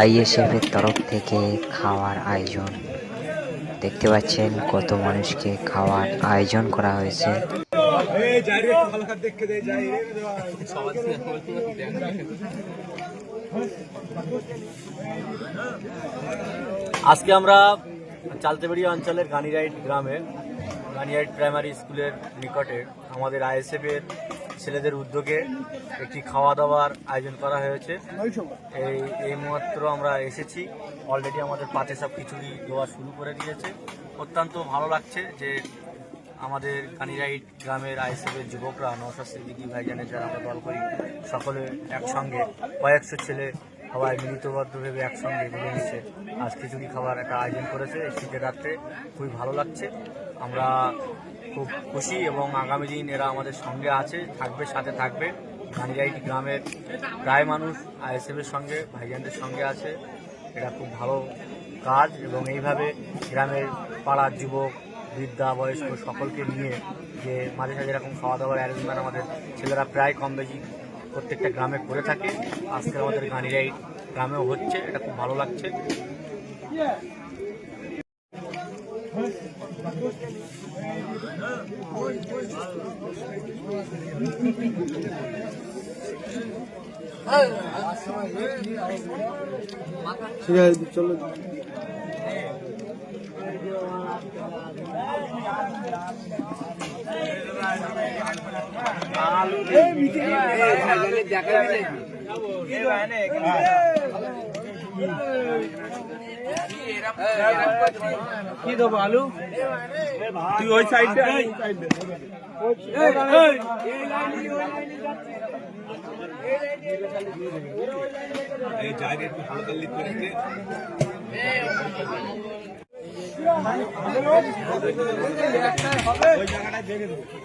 ISF এর তরফ থেকে খাওয়ার আয়োজন দেখতে পাচ্ছেন, কত মানুষকে খাওয়ার আয়োজন করা হয়েছে। আজকে আমরা চালতেবাড়িয়া অঞ্চলের গানিরাইট গ্রামে গানিরাইট প্রাইমারি স্কুলের নিকটে আমাদের আইএসএফ এর ছেলেদের উদ্যোগে একটি খাওয়া দাওয়ার আয়োজন করা হয়েছে। এই মাত্র আমরা এসেছি, অলরেডি আমাদের পাতে সব খিচুড়ি দেওয়া শুরু করে দিয়েছে। অত্যন্ত ভালো লাগছে যে আমাদের গানিরাইট গ্রামের আইএসএফ এর যুবকরা, নওশাদ সিদ্দিকী ভাইজানের যারা আমরা দল করি, সকলে একসঙ্গে কয়েকশো ছেলে সবাই মিলিতবদ্ধভাবে একসঙ্গে মিলেমিশে আজ খিচুড়ি খাবার একটা আয়োজন করেছে। এই শীতের রাত্রে খুবই ভালো লাগছে, আমরা খুব খুশি এবং আগামী দিন এরা আমাদের সঙ্গে আছে, থাকবে, সাথে থাকবে। গানিরাইট গ্রামের প্রায় মানুষ আইএসএফের সঙ্গে, ভাইজানদের সঙ্গে আছে। এটা খুব ভালো কাজ এবং এইভাবে গ্রামের পাড়ার যুবক, বৃদ্ধা, বয়স্ক সকলকে নিয়ে যে মাঝে সাঝে এরকম খাওয়া দাওয়ার অ্যারেঞ্জমেন্ট আমাদের ছেলেরা প্রায় কম বেশি প্রত্যেকটা গ্রামে করে থাকে। আজকে আমাদের গানিরাইট গ্রামেও হচ্ছে, এটা খুব ভালো লাগছে। চলো কি দেবো আলু, তুই ওই সাইডে এই জায়গায় একটু ভালো করে লিখতে রেখে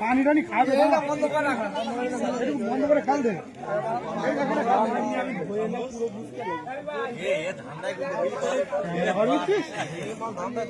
পানি টানি খাবে, বন্ধ করে খাল দে। ধান্দা